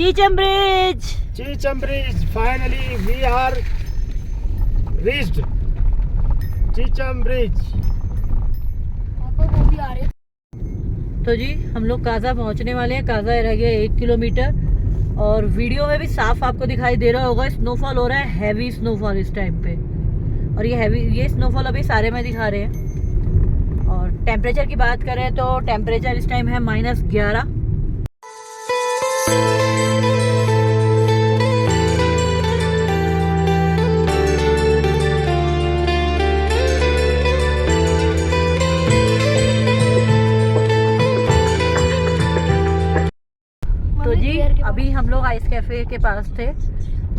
Chicham bridge. Chicham bridge, finally we are reached Chicham bridge. वो भी आ रहे। तो जी हम लोग काजा पहुंचने वाले हैं। काजा रह गया 1 किलोमीटर और वीडियो में भी साफ आपको दिखाई दे रहा होगा, स्नोफॉल हो रहा है, हैवी स्नोफॉल इस टाइम पे। और ये स्नोफॉल अभी सारे में दिखा रहे हैं। और टेम्परेचर की बात करें तो टेम्परेचर इस टाइम है -11। तो जी अभी हम लोग आइस कैफे के पास थे,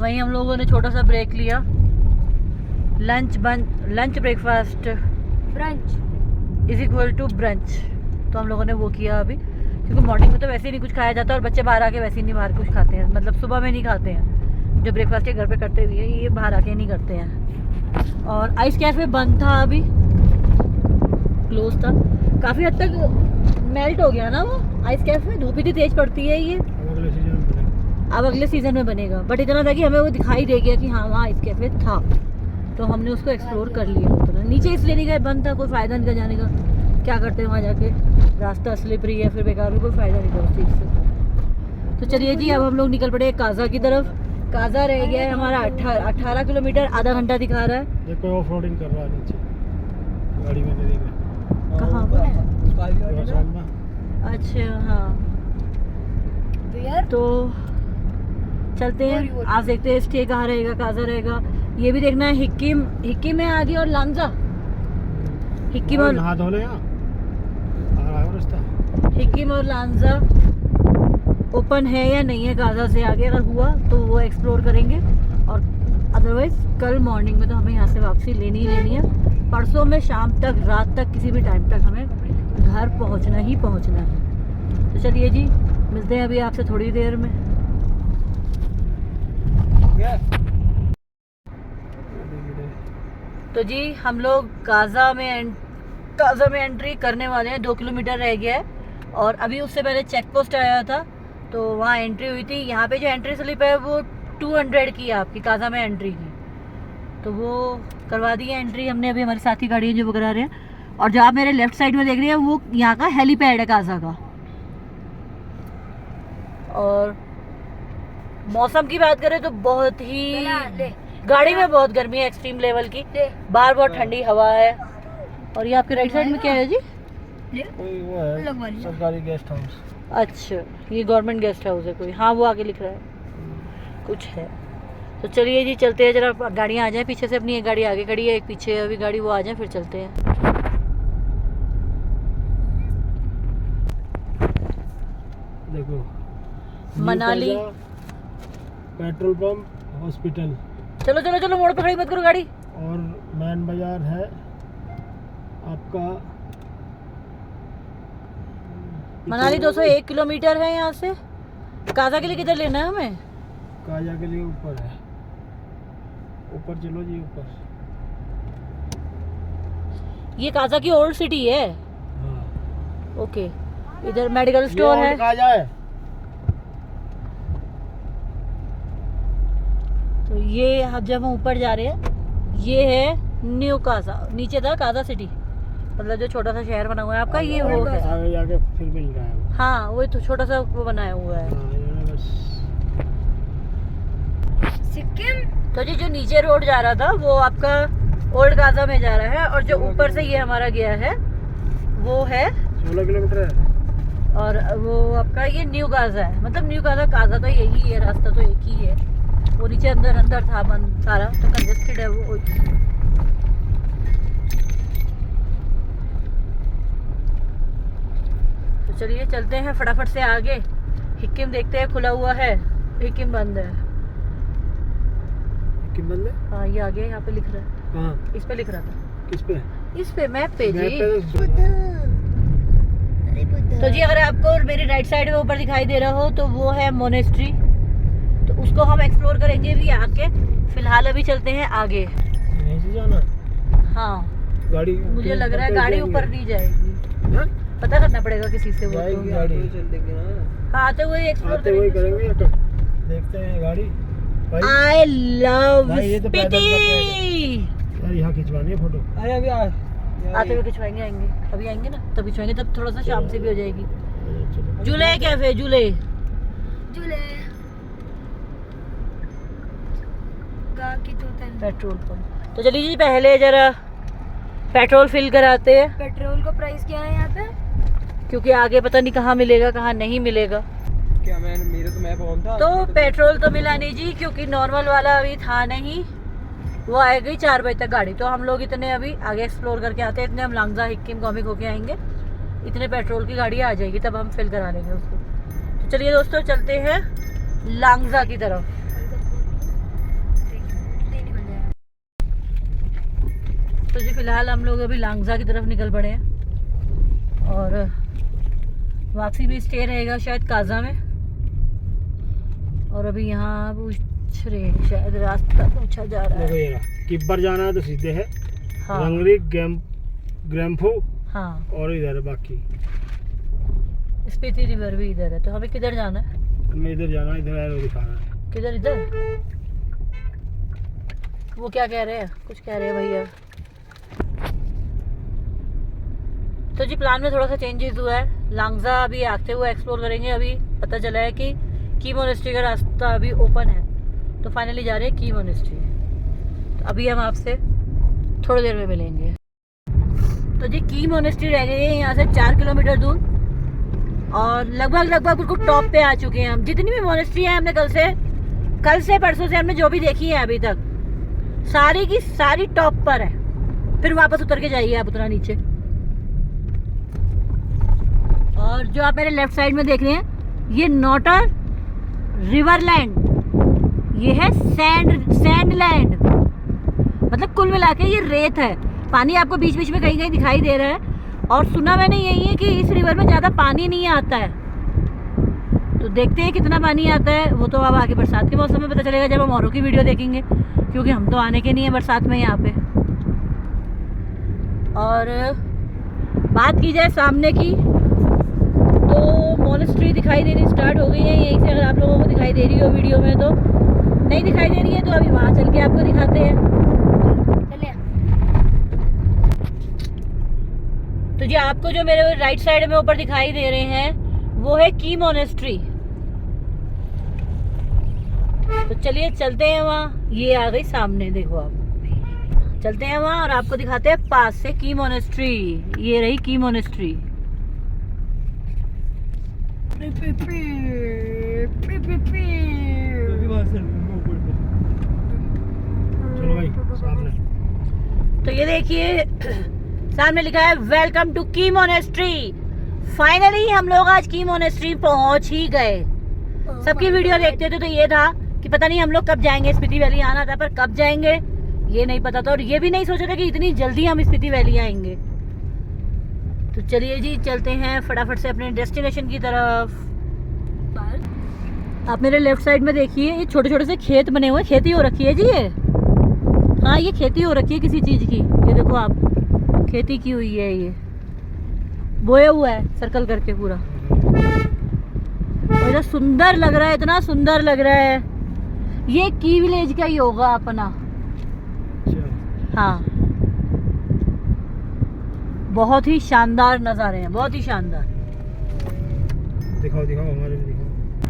वहीं हम लोगों ने छोटा सा ब्रेक लिया। Lunch breakfast brunch is equal to brunch. तो हम लोगों ने वो किया अभी, क्योंकि मॉर्निंग में तो वैसे ही नहीं कुछ खाया जाता और बच्चे बाहर आके वैसे ही नहीं बाहर कुछ खाते हैं, मतलब सुबह में नहीं खाते हैं। जो ब्रेकफास्ट के घर पे करते हुए ये बाहर आके नहीं करते हैं। और आइस कैफे बंद था, अभी क्लोज था। काफ़ी हद तक मेल्ट हो गया ना वो आइस कैफे, धूप इतनी तेज पड़ती है ये। अब अगले सीजन में बनेगा, बट इतना था कि हमें वो दिखाई दे गया कि हाँ वहाँ आइस कैफे था, तो हमने उसको एक्सप्लोर कर लिया। तो नीचे इसलिए नहीं गए, बंद था, कोई फ़ायदा नहीं था जाने का। क्या करते हैं वहाँ जाके, रास्ता स्लिपरी है, फिर बेकार में कोई फ़ायदा नहीं था उस चीज़ से। तो चलिए जी अब हम लोग निकल पड़े काजा की तरफ। काजा रह गया है हमारा 18 किलोमीटर, आधा घंटा दिखा रहा है। देखो ऑफ रोडिंग कर रहा है नीचे गाड़ी में, देखा कहाँ पर? है? अच्छा हाँ, तो चलते हैं, आज देखते हैं स्टे कहाँ रहेगा, काजा रहेगा। ये भी देखना है हिक्किम है आगे और लांजा। हिक्किम और नहा धो ले यहाँ आ रहा है रास्ता। हिक्किम और लांजा ओपन है या नहीं है काजा से आगे, अगर हुआ तो वो एक्सप्लोर करेंगे, और अदरवाइज कल मॉर्निंग में तो हमें यहाँ से वापसी लेनी ही लेनी है। परसों में शाम तक, रात तक, किसी भी टाइम तक हमें घर पहुँचना ही पहुँचना है। तो चलिए जी मिलते हैं अभी आपसे थोड़ी देर में। तो जी हम लोग काजा में एंट्री करने वाले हैं। 2 किलोमीटर रह गया है और अभी उससे पहले चेक पोस्ट आया था, तो वहाँ एंट्री हुई थी। यहाँ पे जो एंट्री स्लिप है वो 200 की है आपकी काजा में एंट्री की, तो वो करवा दी है एंट्री हमने। अभी हमारी साथी गाड़ी है जो वो करा रहे हैं। और जो आप मेरे लेफ्ट साइड में देख रहे हैं वो यहाँ का हेलीपैड है काजा का। और मौसम की बात करें तो बहुत ही, गाड़ी में बहुत गर्मी है एक्सट्रीम लेवल की, बाहर बहुत ठंडी हवा है। और ये आपके राइट साइड में क्या है जी? वो है सरकारी गेस्ट हाउस। अच्छा ये गवर्नमेंट गेस्ट हाउस है कोई, हाँ वो आगे लिख रहा है कुछ है। तो चलिए जी चलते हैं, जरा गाड़ियाँ आ जाएं पीछे से। अपनी एक गाड़ी आगे खड़ी है, एक पीछे है अभी गाड़ी, वो आ जाए फिर चलते हैं। देखो मनाली पेट्रोल पंप, हॉस्पिटल। चलो चलो चलो, मोड़ पे खड़ी मत करो गाड़ी। और मैन बाजार है आपका। मनाली 201 किलोमीटर है यहाँ से। काजा के लिए किधर लेना है हमें? काजा के लिए ऊपर है, ऊपर चलो जी ऊपर। ये काजा की ओल्ड सिटी है। हाँ। ओके, इधर मेडिकल स्टोर है। काजा है। तो ये अब जब हम ऊपर जा रहे हैं, ये है न्यू काजा। नीचे था काजा सिटी, मतलब जो छोटा सा शहर बना हुआ है आपका, ये वो है। आगे जाके फिर मिल रहा है वो। हाँ वो तो छोटा सा वो बनाया हुआ है। सिक्किम। तो जी जो नीचे रोड जा रहा था वो आपका ओल्ड काजा में जा रहा है, और जो ऊपर से ये हमारा गया है वो है 16 किलोमीटर है। और वो आपका ये न्यू काजा है। मतलब न्यू काजा तो यही है, रास्ता तो एक ही है। वो नीचे अंदर था बंद सारा, तो कंजेस्टेड है वो। तो चलिए चलते हैं फटाफट से आगे। हिक्किम देखते हैं खुला हुआ है, हिक्किम बंद है। हिक्किम बंद है? हाँ ये आगे यहाँ पे लिख रहा है। कहाँ? इस पे लिख रहा था। किस पे? इस पे मैप पे जी। बुद्ध। तो जी अगर आपको मेरी राइट साइड में ऊपर दिखाई दे रहा हो तो वो है मोनेस्ट्री, तो उसको हम एक्सप्लोर करेंगे भी आके। फिलहाल अभी चलते हैं आगे। यहीं से जाना? हाँ गाड़ी मुझे लग रहा है गाड़ी ऊपर नहीं जाएगी। हाँ? पता करना पड़ेगा किसी से वो तो। गाड़ी हाँ, हाँ तो वही एक्सप्लोर आते वही करेंगे या देखते हैं गाड़ी भाई। आई लव भाई, ये तो पैदल स्पीति। यार यहाँ खिंचवानी है फोटो। अरे अभी आते हुए खिंचवाएंगे, आएंगे अभी आएंगे ना तब खिंचवाएंगे, तब थोड़ा सा शाम से भी हो जाएगी। चलो झूले कैफे झूले झूले गा की तो तन पेट्रोल पंप। तो चलिए जी पहले जरा पेट्रोल फिल कराते हैं, पेट्रोल का प्राइस क्या है यहाँ पे? क्योंकि आगे पता नहीं कहाँ मिलेगा कहाँ नहीं मिलेगा। क्या मेरे तो मैप ऑन था। तो पेट्रोल तो मिला नहीं जी, क्योंकि नॉर्मल वाला अभी था नहीं, वो आएगी 4 बजे तक गाड़ी। तो हम लोग इतने अभी आगे एक्सप्लोर करके आते हैं, इतने हम लांगजा हिक्किम कॉमिक होके आएंगे, इतने पेट्रोल की गाड़ी आ जाएगी, तब हम फिल करा लेंगे उसको। तो चलिए दोस्तों चलते हैं लांगजा की तरफ। तो जी फिलहाल हम लोग अभी लांगजा की तरफ निकल पड़े हैं और वापसी भी स्टे रहेगा शायद काजा में। और अभी यहाँ पूछ रहे हैं, शायद रास्ता पूछा जा रहा देखो है। ये रहा। किब्बर जाना है तो सीधे है हाँ रंगरी ग्रैम्फो हाँ, और इधर है बाकी। स्पीति रिवर भी इधर है। तो हमें किधर जाना है? हमें इधर जाना है, इधर एरो दिखा रहा है। किधर? इधर। वो क्या कह रहे हैं? कुछ कह रहे हैं भैया। तो जी प्लान में थोड़ा सा चेंजेस हुआ है। लांगजा अभी आते हुए एक्सप्लोर करेंगे। अभी पता चला है कि की मोनेस्ट्री का रास्ता अभी ओपन है, तो फाइनली जा रहे हैं की मोनेस्ट्री। तो अभी हम आपसे थोड़ी देर में मिलेंगे। तो जी की मोनेस्ट्री रह गई है यहाँ से 4 किलोमीटर दूर और लगभग बिल्कुल टॉप पे आ चुके हैं हम। जितनी भी मोनेस्ट्री है हमने कल से परसों से हमने जो भी देखी है अभी तक, सारी की सारी टॉप पर है। फिर वापस उतर के जाइए आप उतना नीचे। और जो आप मेरे लेफ्ट साइड में देख रहे हैं, ये नॉटर रिवरलैंड, ये है सैंड लैंड। मतलब कुल मिला के ये रेत है। पानी आपको बीच बीच में कहीं कहीं दिखाई दे रहा है। और सुना मैंने यही है कि इस रिवर में ज़्यादा पानी नहीं आता है। तो देखते हैं कितना पानी आता है। वो तो अब आगे बरसात के मौसम में पता चलेगा, जब हम औरों की वीडियो देखेंगे, क्योंकि हम तो आने के नहीं है बरसात में यहाँ पे। और बात की जाए सामने की, तो मोनेस्ट्री दिखाई देनी स्टार्ट हो गई है यहीं से। अगर आप लोगों को दिखाई दे रही हो वीडियो में, तो नहीं दिखाई दे रही है तो अभी वहाँ चल के आपको दिखाते हैं। तो जी आपको जो मेरे राइट साइड में ऊपर दिखाई दे रहे हैं वो है की मोनेस्ट्री। तो चलिए चलते हैं वहाँ। ये आ गई सामने, देखो आप। चलते हैं वहाँ और आपको दिखाते हैं पास से की मोनेस्ट्री। ये रही की मोनेस्ट्री। चलो भाई सामने। तो ये देखिए सामने लिखा है वेलकम टू की मोनेस्ट्री। फाइनली हम लोग आज की मोनेस्ट्री पहुंच ही गए। सबकी वीडियो देखते थे तो ये था कि पता नहीं हम लोग कब जाएंगे। स्पीति वैली आना था, पर कब जाएंगे ये नहीं पता था। और ये भी नहीं सोचा था कि इतनी जल्दी हम स्पीति वैली आएंगे। तो चलिए जी चलते हैं फटाफट से अपने डेस्टिनेशन की तरफ। आप मेरे लेफ्ट साइड में देखिए, ये छोटे छोटे से खेत बने हुए हैं। खेती हो रखी है जी ये। हाँ ये खेती हो रखी है किसी चीज़ की। ये देखो आप, खेती की हुई है, ये बोया हुआ है सर्कल करके पूरा। और इतना सुंदर लग रहा है, इतना सुंदर लग रहा है। ये की विलेज का ही होगा अपना। हाँ बहुत ही शानदार नज़ारे हैं, बहुत ही शानदार। दिखाओ दिखाओ हमारे भी दिखाओ।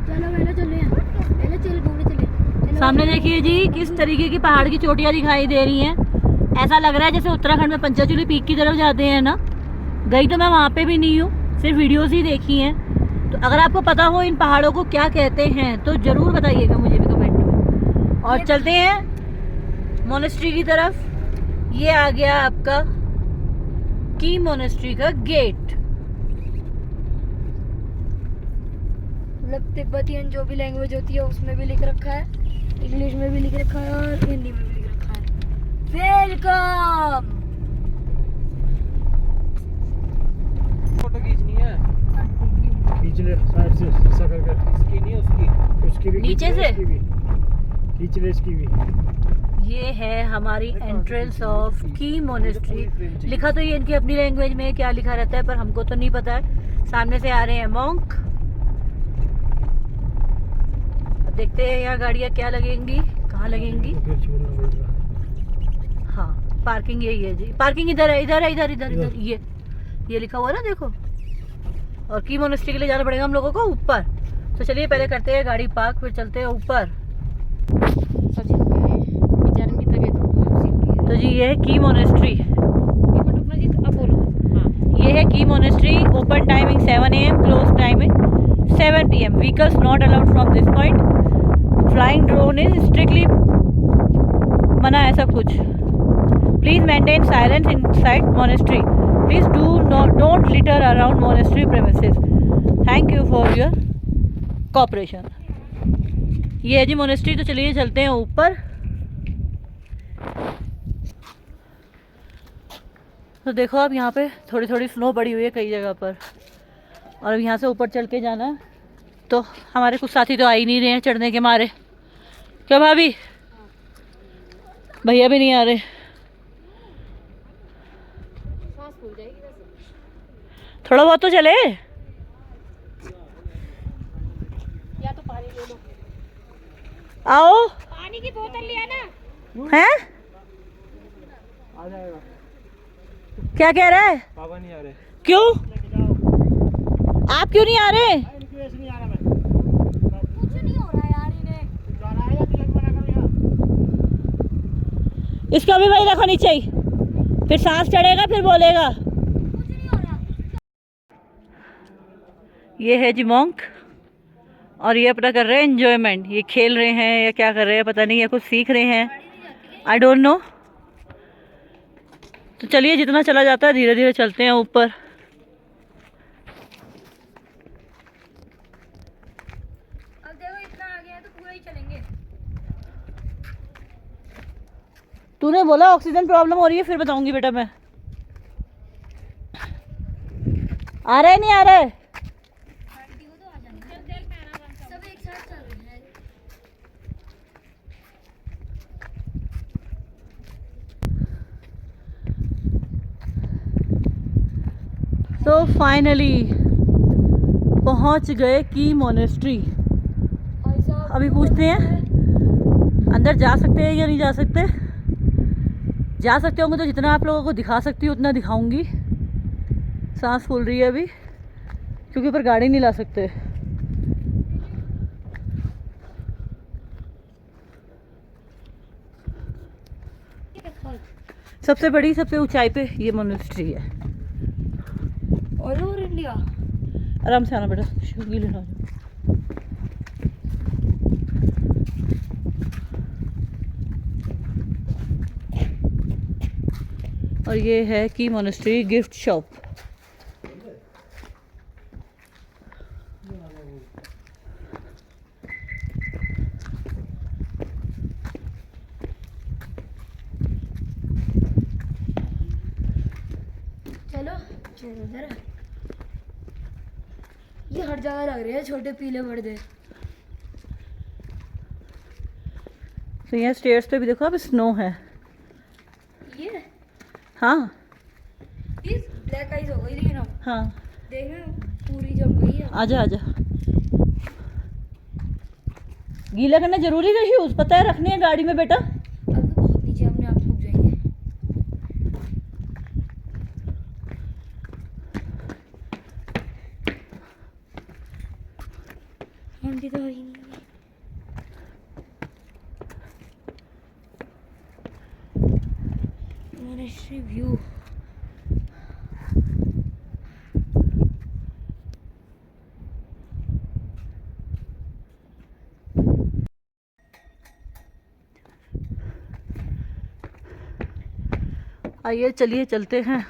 चलो पहले चल घूमने चले। सामने देखिए जी किस तरीके की पहाड़ की चोटियाँ दिखाई दे रही हैं। ऐसा लग रहा है जैसे उत्तराखंड में पंचाचूली पीक की तरफ जाते हैं ना। गई तो मैं वहाँ पे भी नहीं हूँ, सिर्फ वीडियोस ही देखी हैं। तो अगर आपको पता हो इन पहाड़ों को क्या कहते हैं तो ज़रूर बताइएगा मुझे भी कमेंट में। और चलते हैं मोनेस्ट्री की तरफ। ये आ गया आपका की मोनेस्ट्री का गेट। मतलब तिब्बतियन जो भी लैंग्वेज होती है उसमें भी लिख रखा है, इंग्लिश में भी लिख रखा है और हिंदी में भी लिख रखा है। वेलकम। फोटो खींचनी है। खींच ले साइड से ऐसा करके। इसकी नहीं उसकी भी नीचे खींच ले, से? इसकी भी खींच ले, इसकी भी। ये है हमारी एंट्रेंस ऑफ की मोनेस्ट्री। लिखा तो ये इनकी अपनी लैंग्वेज में क्या लिखा रहता है, पर हमको तो नहीं पता है। सामने से आ रहे हैं मॉन्क। देखते हैं यहाँ गाड़ियाँ क्या लगेंगी, कहाँ लगेंगी। फिर छोड़ना पड़ रहा है। हाँ पार्किंग यही है जी, पार्किंग इधर है, इधर है, इधर इधर इधर, ये लिखा हुआ है ना देखो। और की मोनेस्ट्री के लिए जाना पड़ेगा हम लोगों को ऊपर। तो चलिए पहले करते हैं गाड़ी पार्क, फिर चलते हैं ऊपर। सब्जी तो कह रहे हैं बेचारे की तबीयत और खराब सी हो रही है। तो जी ये है की मोनेस्ट्री, एक मिनट रुकना जी, अब बोलो। हाँ ये है की monastery. Open timing 7 AM, close timing 7 PM। Vehicles not allowed from this point. Flying drone is strictly मना है सब कुछ। Please maintain silence inside monastery. Please don't litre around monastery premises. Thank you for your cooperation. ये है जी monastery. तो चलिए चलते हैं ऊपर। तो देखो अब यहाँ पे थोड़ी थोड़ी स्नो पड़ी हुई है कई जगह पर, और अब यहाँ से ऊपर चल के जाना है। तो हमारे कुछ साथी तो आ ही नहीं रहे हैं चढ़ने के मारे। क्या भाभी? भैया भी नहीं आ रहे। सांस फूल जाएगी वैसे। थोड़ा बहुत तो चले। या तो पानी ले लो, आओ। पानी की बोतल लिया ना। हैं? आ जाएगा। क्या कह रहा है? पापा नहीं आ रहे। क्यों? आप क्यों नहीं आ रहे? कुछ नहीं हो रहा यार इन्हें। इसको भी वही रखो नीचे ही, फिर सांस चढ़ेगा फिर बोलेगा। कुछ नहीं हो रहा। ये है जी मॉन्क, और ये अपना कर रहे हैं एंजॉयमेंट। ये खेल रहे हैं या क्या कर रहे हैं पता नहीं, या कुछ सीख रहे हैं, आई डोंट नो। तो चलिए जितना चला जाता है धीरे धीरे चलते हैं ऊपर। अब देखो इतना आ गया है तो पूरा ही चलेंगे। तूने बोला ऑक्सीजन प्रॉब्लम हो रही है, फिर बताऊंगी बेटा मैं। आ रहे नहीं आ रहे? आंटी को तो आ जाने दो। सब एक साथ चल रहे हैं। तो फाइनली पहुंच गए की मोनेस्ट्री। भाई साहब अभी पूछते हैं अंदर जा सकते हैं या नहीं जा सकते। जा सकते होंगे तो जितना आप लोगों को दिखा सकती हूँ उतना दिखाऊंगी। सांस फूल रही है अभी क्योंकि ऊपर गाड़ी नहीं ला सकते। सबसे बड़ी सबसे ऊंचाई पे ये मोनेस्ट्री है। All over India. आराम से आना बेटा, गीले ना हो जाओ। और ये है की मोनेस्ट्री गिफ्ट शॉप। चलो चलो जरा, ये हर जगह लग रहे हैं छोटे पीले पर्दे। तो यहाँ स्टेयर्स पे भी देखो अब स्नो है। ये हाँ ब्लैक आइज हो गई लेकिन अब हाँ, देखना पूरी जम गई है। आजा आजा। गीला करना जरूरी है शूज, पता है रखने हैं गाड़ी में बेटा। अब तो बहुत नीचे अपने आप सूख जाएंगे। आंटी तो आई नहीं है। Monastery view. आइए चलिए चलते हैं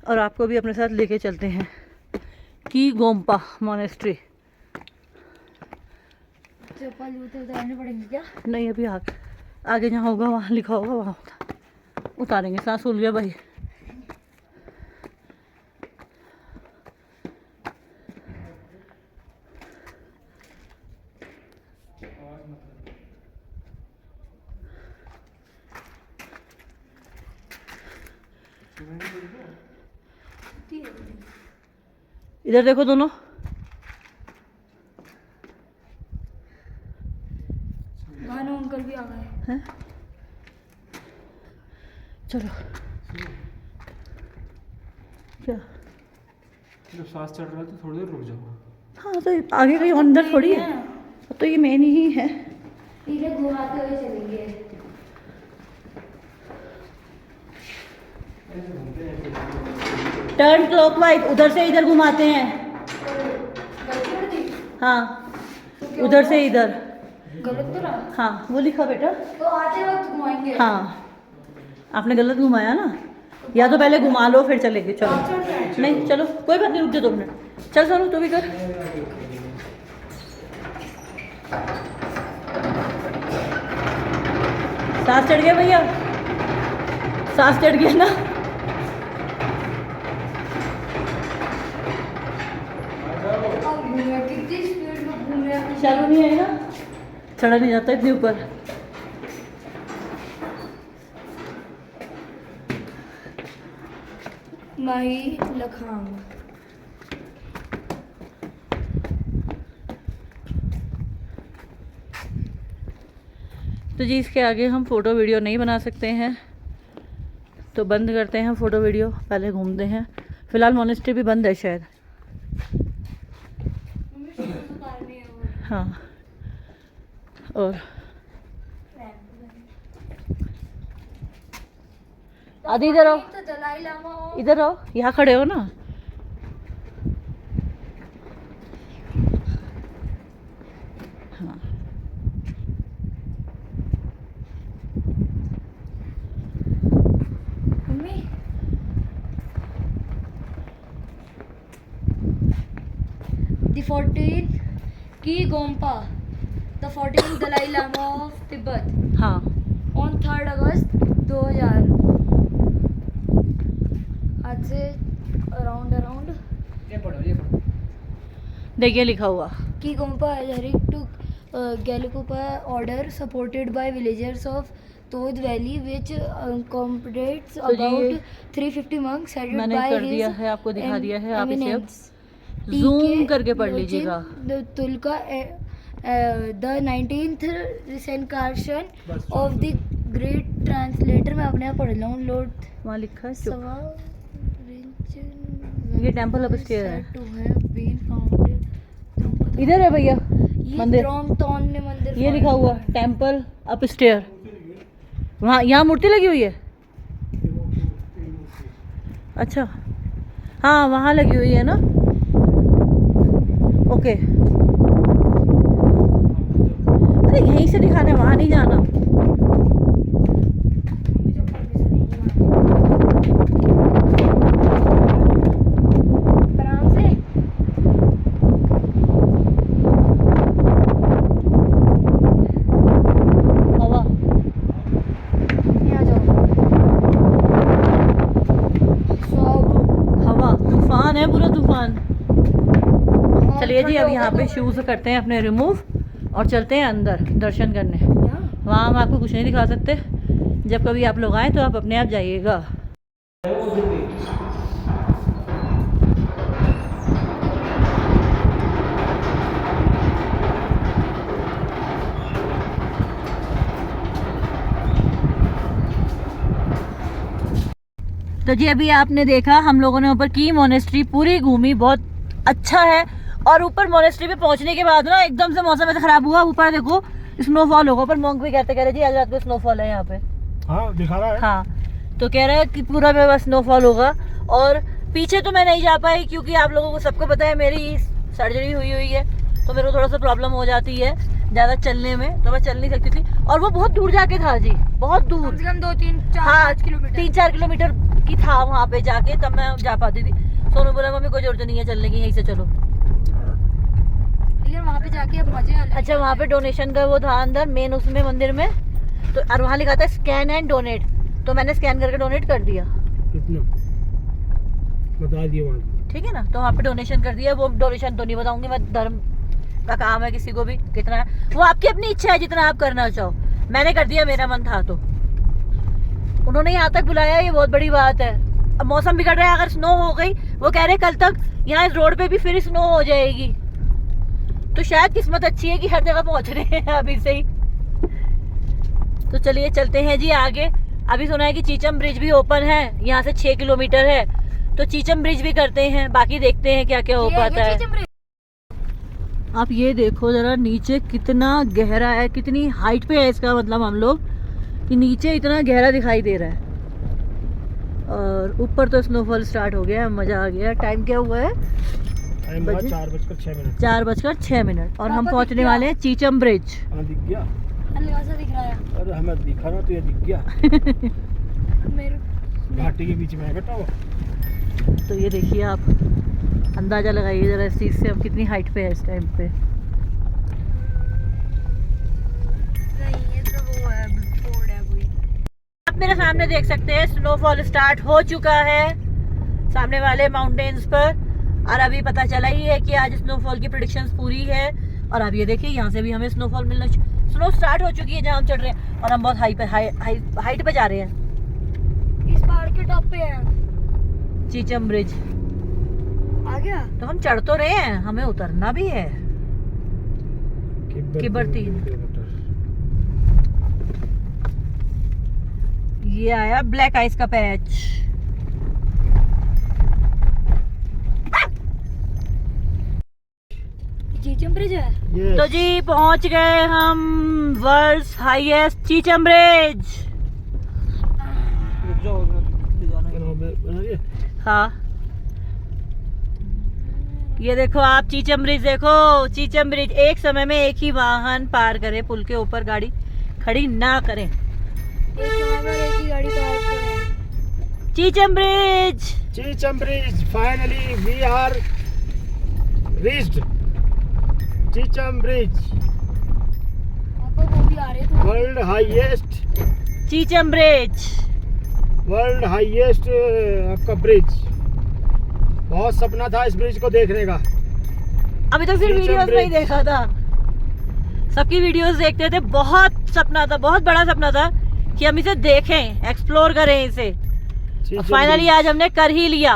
और आपको भी अपने साथ लेके चलते हैं की गोम्पा मोनेस्ट्री। चप्पल जूते उतारने पड़ेंगे क्या? नहीं अभी आगे जहाँ होगा वहाँ लिखा होगा वहाँ उतारेंगे। सांस फूल गया भाई। इधर देखो दोनों। भानु अंकल भी आ गए। हैं? चलो क्या? जब सांस चढ़ रहा है तो थोड़ी देर रुक जाओ। हाँ तो आगे कहीं अंदर थोड़ी है, तो ये मेन ही है। इधर घुमाते हुए चलेंगे। टर्न क्लॉकवाइज, उधर से इधर घुमाते हैं। हाँ उधर से इधर। गलत तो रहा। हाँ वो लिखा बेटा। तो आते वक्त घुमाएंगे। हाँ आपने गलत घुमाया ना, या तो पहले घुमा लो फिर चलेंगे। चलो नहीं चलो कोई बात नहीं, रुक जा 2 मिनट। चल सोनू तू भी कर। सांस चढ़ गया भैया, सांस चढ़ गया ना। अब घूमे कितनी स्पीड में घूम रहे हैं। चालू नहीं है ना, चढ़ा नहीं जाता इतने ऊपर। माही लखाम। तो जी इसके आगे हम फ़ोटो वीडियो नहीं बना सकते हैं, तो बंद करते हैं फ़ोटो वीडियो। पहले घूमते हैं। फ़िलहाल मोनेस्ट्री भी बंद है शायद। हाँ और आदि इधर आओ, तो दलाई लामा हो। इधर आओ, यहाँ खड़े हो ना। हाँ मम्मी The 14th की गोम्पा, the 14th Dalai Lama of Tibet हाँ on 3rd अगस्त 2000। आज से अराउंड ये पढ़ो। देखिए लिखा हुआ। की गोम्पा adhering to Galikupa order supported by villagers of Tod Valley which accommodates तो जी ये about 350 monks headed मैंने by कर his दिया है, आपको दिखा दिया है। आप इसे अब eminence जूम करके पढ़ लीजिएगा। The Tulka, the 19th reincarnation of the great translator। मैं अपने आप पढ़ रहा हूँ। लॉर्ड वहाँ लिखा है चुप। सवा ये टेम्पल अपस्टेयर है। to have been founded। इधर है भैया ये मंदिर, द्रोमतौन ने मंदिर ये लिखा हुआ टेम्पल अपस्टेयर। वहाँ यहाँ मूर्ति लगी हुई है। अच्छा हाँ वहाँ लगी हुई है ना। ओके अरे यहीं से दिखाने, वहाँ नहीं जाना। आराम से। हवा यहाँ जाओ। सब हवा तूफान है, पूरा तूफान। हाँ, चलिए जी ठंड अब हो यहाँ गया पे तो- शूज़ करते हैं अपने रिमूव और चलते हैं अंदर दर्शन करने। यहाँ? वहाँ हम आपको कुछ नहीं दिखा सकते। जब कभी आप लोग आएँ तो आप अपने आप जाइएगा। तो जी अभी आपने देखा हम लोगों ने ऊपर की मोनेस्ट्री पूरी घूमी, बहुत अच्छा है। और ऊपर मोनेस्ट्री पे पहुंचने के बाद ना एकदम से मौसम ऐसा खराब हुआ, ऊपर देखो स्नोफॉल होगा। पर मोंक भी कह रहे जी आज रात को स्नोफॉल है यहाँ पे। हाँ दिखा रहा है। हाँ तो कह रहे हैं कि पूरा में बस स्नोफॉल होगा। और पीछे तो मैं नहीं जा पाई क्योंकि आप लोगों को सबको पता है मेरी सर्जरी हुई है, तो मेरे को थोड़ा सा प्रॉब्लम हो जाती है ज़्यादा चलने में, तो मैं चल नहीं सकती थी। और वो बहुत दूर जाके था जी, बहुत दूर। कम से कम 2-3-4 हाँ किलोमीटर। 3-4 किलोमीटर की था वहाँ पे जाके, तब मैं जा पाती थी। सोनू बोला मम्मी कोई जरूरत नहीं है चलने की, यहीं से चलो। लेकिन वहाँ पे जाके अब मजे अलग। अच्छा वहाँ पे डोनेशन का वो था अंदर मेन उसमें मंदिर में, तो और वहाँ लिखा था स्कैन एंड डोनेट, तो मैंने स्कैन करके डोनेट कर दिया। कितना बता दिए वहाँ। ठीक है ना, तो वहाँ पे डोनेशन कर दिया। वो डोनेशन तो नहीं बताऊंगी मैं, धर्म का काम है किसी को भी कितना है, वो आपकी अपनी इच्छा है जितना आप करना चाहो। मैंने कर दिया, मेरा मन था तो। उन्होंने यहाँ तक बुलाया, ये बहुत बड़ी बात है। अब मौसम बिगड़ रहा है, अगर स्नो हो गई, वो कह रहे कल तक यहाँ इस रोड पे भी फिर स्नो हो जाएगी, तो शायद किस्मत अच्छी है कि हर जगह पहुँच रहे हैं अभी से ही। तो चलिए चलते हैं जी आगे। अभी सुना है कि चीचम ब्रिज भी ओपन है, यहाँ से 6 किलोमीटर है, तो चीचम ब्रिज भी करते हैं, बाकी देखते हैं क्या क्या हो पाता है। आप ये देखो जरा नीचे कितना गहरा है, कितनी हाइट पे है इसका मतलब हम लोग कि नीचे इतना गहरा दिखाई दे रहा है। और ऊपर तो स्नोफॉल स्टार्ट हो गया है, मजा आ गया। टाइम क्या हुआ है? 4:06 4:06 और हम पहुंचने वाले हैं चीचम ब्रिज। हाँ दिख गया। हल्का सा दिख रहा है अरे हमें दिखा ना, तो ये दिख गया। मेरे घाटी के बीच में है बेटा वो। तो ये देखिए आप अंदाजा लगाइए जरा इस चीज से हम कितनी हाइट पे है इस टाइम पे। नहीं, ये तो वो है, बोर्ड है कोई। आप मेरे सामने देख सकते हैं स्नोफॉल स्टार्ट हो चुका है सामने वाले माउंटेन्स पर। और अभी पता चला ही है कि आज स्नोफॉल की प्रेडिक्शंस पूरी है। और अब ये देखिए यहाँ से भी हमें स्नोफॉल मिलना, स्नो स्टार्ट हो चुकी है जहाँ हम चढ़ रहे हैं। और हम बहुत हाइट पे जा रहे हैं। इस पहाड़ के टॉप पे है चीचम ब्रिज। आ गया। तो हम चढ़ तो रहे हैं, हमें उतरना भी है। किबर 3 ये आया ब्लैक आइस का पैच। चीचम ब्रिज है। तो जी पहुंच गए हम वर्ल्ड्स हाईएस्ट चीचम ब्रिज। हाँ ये देखो आप चीचम ब्रिज देखो। चीचम ब्रिज एक समय में एक ही वाहन पार करे, पुल के ऊपर गाड़ी खड़ी ना करें। एक समय पर एक ही गाड़ी पार करें। Chicham bridge. Chicham bridge finally we are reached. Chicham bridge पापा वो भी आ रहे थे। World highest, Chicham bridge world highest आपका ब्रिज। बहुत सपना था इस ब्रिज को देखने का। अभी तक सिर्फ चीचम वीडियोस में ही ब्रिज। देखा था, सबकी वीडियोस देखते थे। बहुत सपना था, बहुत बड़ा सपना था कि हम इसे देखें, एक्सप्लोर करें इसे। फाइनली आज हमने कर ही लिया।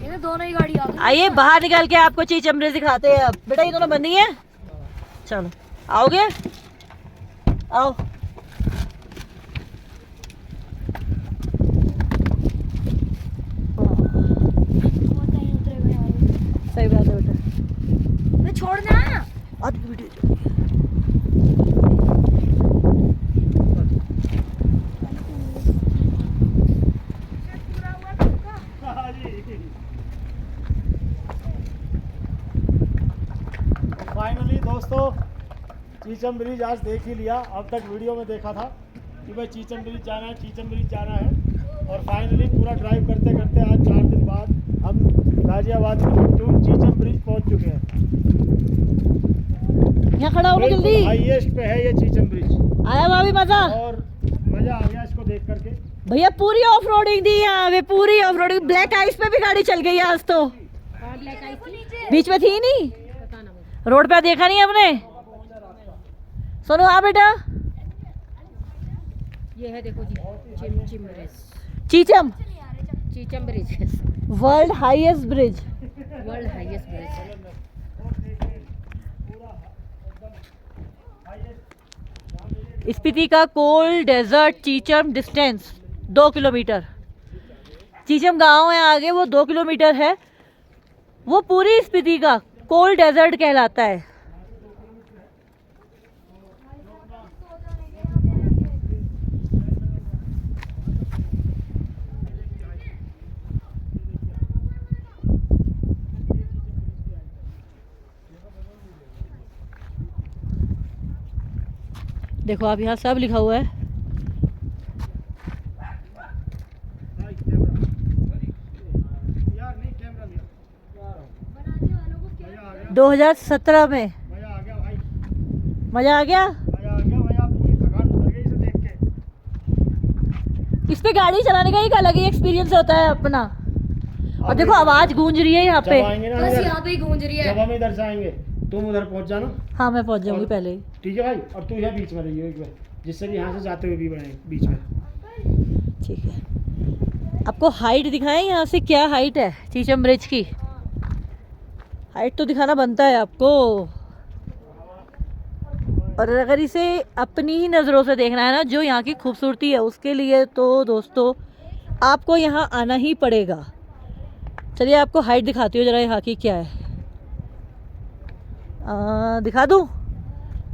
ये दोनों ही गाड़ी आ गई। आइए बाहर निकल के आपको चीचम ब्रिज दिखाते हैं। अब बेटा ये दोनों बंदी हैं, चलो आओगे? आओ। सही बात है बेटा। मैं छोड़ना। आधी वीडियो फाइनली दोस्तों चीचम ब्रिज आज देख ही लिया। अब तक वीडियो में देखा था कि भाई चीचम ब्रिज जाना है, चीचम ब्रिज जाना है। और फाइनली पूरा ड्राइव करते करते आज 4 दिन बाद हम गाजियाबाद टू चीचम ब्रिज पहुंच चुके हैं। यहाँ खड़ा हो जल्दी। हाईएस्ट पे है ये चीचम ब्रिज। आया भाभी मजा? और मजा आ गया इसको देख करके। भैया पूरी ऑफ रोडिंग दी यहाँ पे, पूरी ऑफ रोडिंग। ब्लैक आइस पे भी गाड़ी चल गई आज तो। बीच में थी नहीं, रोड पे देखा नहीं हमने। सुनो हाँ बेटा, ये है देखो जी Chicham bridge, Chicham Chicham bridge, world highest bridge. World highest bridge. Spiti का cold desert Chicham distance 2 kilometre. Chicham गांव है आगे, वो 2 किलोमीटर है। वो पूरी स्पीति का कोल्ड डेजर्ट कहलाता है। देखो आप यहाँ सब लिखा हुआ है। यार नहीं कैमरा लिया। 2017 में मजा आ गया भाई, मजा आ गया। मजा आ गया भाई। आप पूरी थकान उतर गई इसे देख के। इस पे गाड़ी चलाने का एक अलग ही एक्सपीरियंस होता है अपना। और देखो आवाज गूंज रही है यहाँ पे। जब आएंगे ना बस इधर, यहाँ पे ही गूंज रही जब है। हम इधर से आएंगे तुम उधर पहुंच जाना। हाँ मैं पहुंच जाऊंगी पहले ही। ठीक है भाई। और तू यहाँ बीच में रहिए एक बार, जिससे कि यहाँ से जाते हुए भी बने बीच में। ठीक है, आपको हाइट दिखाएं यहाँ से क्या हाइट है चीचम ब्रिज की। हाइट तो दिखाना बनता है आपको, और अगर इसे अपनी ही नज़रों से देखना है ना, जो यहाँ की खूबसूरती है, उसके लिए तो दोस्तों आपको यहाँ आना ही पड़ेगा। चलिए आपको हाइट दिखाती हूँ जरा यहाँ की क्या है। दिखा दूँ?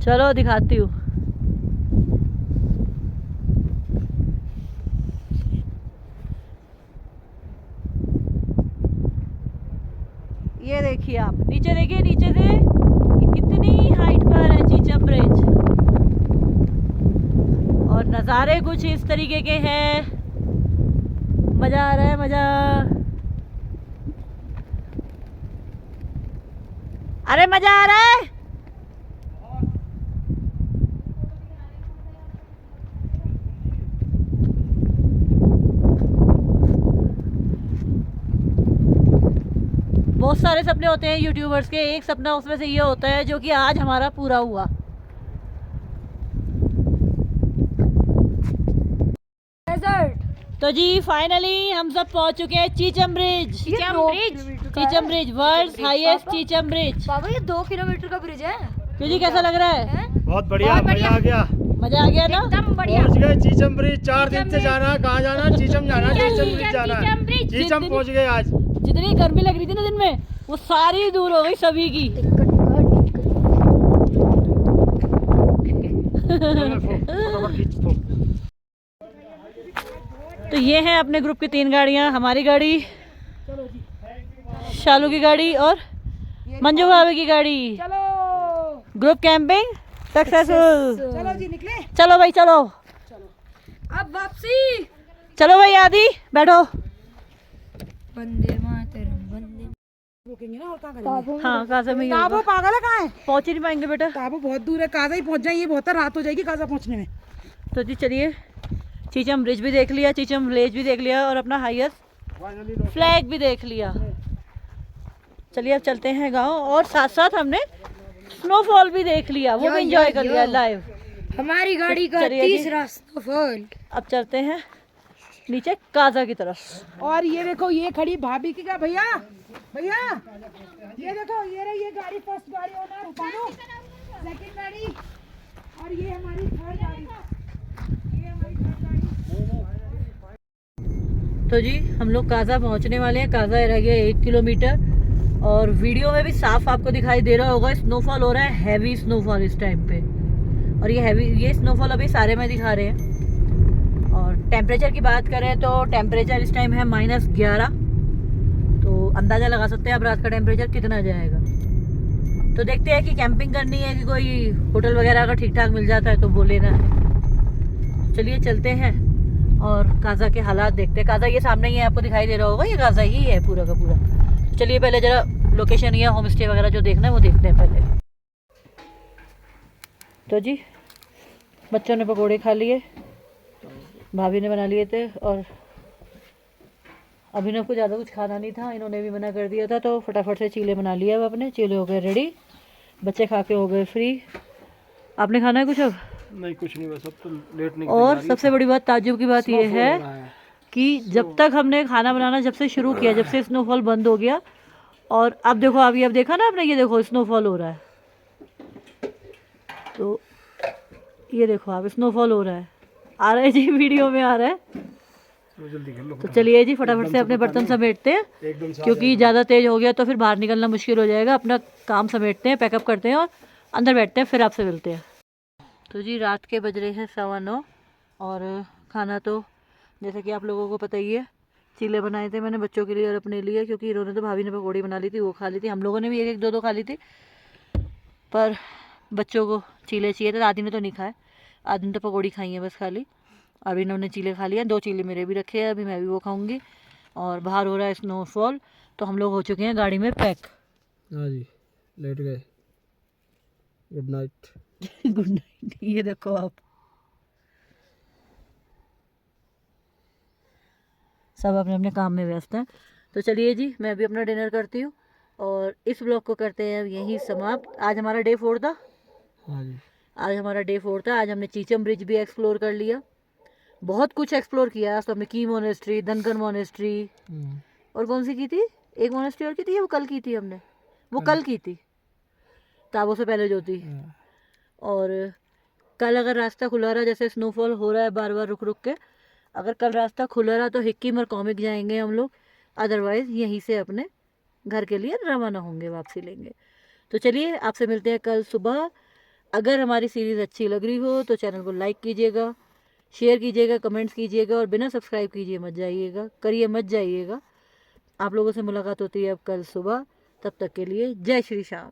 चलो दिखाती हूँ। ये देखिए आप, नीचे देखिए, नीचे से कितनी हाइट पर है चीचम ब्रिज, और नज़ारे कुछ इस तरीके के हैं। मज़ा आ रहा है, मज़ा। अरे मज़ा आ रहा है। बहुत सारे सपने होते हैं यूट्यूबर्स के, एक सपना उसमें से ये होता है जो कि आज हमारा पूरा हुआ। तो जी फाइनली हम सब पहुंच चुके हैं Chicham bridge. Chicham bridge, world highest Chicham bridge. बाबा ये 2 किलोमीटर का ब्रिज है। क्यों जी, कैसा लग रहा है? बहुत बढ़िया, मजा आ गया। मजा आ गया ना? एकदम बढ़िया। पहुंच गए चीचम ब्रिज। 4 दिन से जाना, कहाँ जाना? चीचम जाना, चीचम ब्रिज जाना है। चीचम पहुंच गए आज। जितनी गर्मी लग रही थी ना दिन में, वो सारी दूर हो गई सभी की। फटाफट खींच दो। तो ये हैं अपने ग्रुप की 3 गाड़ियाँ, हमारी गाड़ी, शालू की गाड़ी और मंजू भाभी की गाड़ी। Group camping successful. चलो जी निकले। चलो भाई चलो, अब वापसी। चलो भाई आदि बैठो। वंदे मातरम, वंदे। रुकेंगे ना, और कहाँ करेंगे? हाँ काजा में ही काबू होगा। पागल है, कहाँ है? पहुंच ही नहीं पाएंगे बेटा। काबू बहुत दूर है, काजा ही पहुंच जाएंगे, बहुत रात हो जाएगी काजा पहुंचने में। तो जी चलिए, चीचम ब्रिज भी देख लिया, चीचम विलेज भी देख लिया, और अपना हाईएस्ट फ्लैग भी देख लिया। चलिए अब चलते हैं गांव, और साथ साथ हमने स्नोफॉल भी देख लिया, वो भी एंजॉय कर लिया लाइव। हमारी गाड़ी का चलिए जी। 30 स्नोफॉल। अब चलते हैं नीचे काजा की तरफ। और ये देखो, ये खड़ी भाभी की का भैया, भैया ये देखो, ये रही ये गाड़ी, फर्स्ट गाड़ी ओनर उपानो, सेकंड गाड़ी, और ये हमारी थर्ड गाड़ी, ये हमारी थर्ड गाड़ी। तो जी हम लोग काजा पहुंचने वाले हैं। काजा रह गया 1 किलोमीटर, और वीडियो में भी साफ आपको दिखाई दे रहा होगा, स्नोफॉल हो रहा है, हैवी स्नोफॉल इस टाइम पे। और ये स्नोफॉल अभी सारे में दिखा रहे हैं। और टेम्परेचर की बात करें तो टेम्परेचर इस टाइम है -11, तो अंदाज़ा लगा सकते हैं आप रात का टेम्परेचर कितना जाएगा। तो देखते हैं कि कैंपिंग करनी है कि कोई होटल वगैरह अगर ठीक ठाक मिल जाता है तो वो लेना है। चलिए चलते हैं और काजा के हालात देखते हैं। काजा ये सामने ही है, आपको दिखाई दे रहा होगा, ये काजा ही है पूरा का पूरा। तो चलिए पहले जरा लोकेशन या होम स्टे वगैरह जो देखना है वो देखते हैं पहले। तो जी बच्चों ने पकोड़े खा लिए, भाभी ने बना लिए थे, और अभिनव को ज़्यादा कुछ खाना नहीं था, इन्होंने भी मना कर दिया था, तो फटाफट से चीले बना लिया। अब अपने चीले हो गए रेडी, बच्चे खा के हो गए फ्री। आपने खाना है कुछ अब? नहीं कुछ नहीं, बस अब तो लेट नहीं। और सबसे बड़ी बात, ताज्जुब की बात ये है कि जब तक हमने खाना बनाना जब से शुरू किया, जब से स्नोफॉल बंद हो गया, और अब देखो अभी, अब देखा ना आपने, ये देखो स्नोफॉल हो रहा है। तो ये देखो आप, स्नोफॉल हो रहा है, आ रहा है जी, वीडियो में आ रहा है। जल्दी कर लो। तो चलिए जी फटाफट से अपने बर्तन समेटते हैं, एकदम से क्योंकि ज़्यादा तेज हो गया तो फिर बाहर निकलना मुश्किल हो जाएगा। अपना काम समेटते हैं, पैकअप करते हैं और अंदर बैठते हैं, फिर आपसे मिलते हैं। तो जी रात के बज रहे हैं 9:15, और खाना तो जैसे कि आप लोगों को पता ही है, चीले बनाए थे मैंने बच्चों के लिए और अपने लिए, क्योंकि इन्होंने तो, भाभी ने पकौड़ी बना ली थी, वो खा ली थी, हम लोगों ने भी 1-1 2-2 खा ली थी, पर बच्चों को चीले चाहिए थे। आदि ने तो नहीं खाए, आदि ने तो पकौड़ी खाई है बस खाली, और इन्होंने चीले खा लिया। 2 चीले मेरे भी रखे हैं, अभी मैं भी वो खाऊंगी। और बाहर हो रहा है स्नोफॉल, तो हम लोग हो चुके हैं गाड़ी में पैक। हाँ जी, लेट गए। Good night. Good night. ये देखो आप, सब अपने अपने काम में व्यस्त हैं। तो चलिए जी मैं भी अपना डिनर करती हूँ, और इस ब्लॉग को करते हैं यहीं समाप्त। आज हमारा डे 4 था। हाँ जी, आज हमारा डे 4 था। आज हमने चीचम ब्रिज भी एक्सप्लोर कर लिया, बहुत कुछ एक्सप्लोर किया। आज तो हमने की मोनेस्ट्री, धनकर मोनेस्ट्री, और कौन सी की थी, एक मोनेस्ट्री और की थी, वो कल की थी हमने, वो कल की थी, ताबों से पहले जो थी। और कल अगर रास्ता खुला रहा, जैसे स्नोफॉल हो रहा है बार बार रुक रुक के, अगर कल रास्ता खुला रहा तो हिक्किम और कॉमिक जाएंगे हम लोग, अदरवाइज़ यहीं से अपने घर के लिए रवाना होंगे, वापसी लेंगे। तो चलिए आपसे मिलते हैं कल सुबह। अगर हमारी सीरीज़ अच्छी लग रही हो तो चैनल को लाइक कीजिएगा, शेयर कीजिएगा, कमेंट्स कीजिएगा और बिना सब्सक्राइब कीजिए मत जाइएगा। आप लोगों से मुलाकात होती है अब कल सुबह। तब तक के लिए जय श्री श्याम।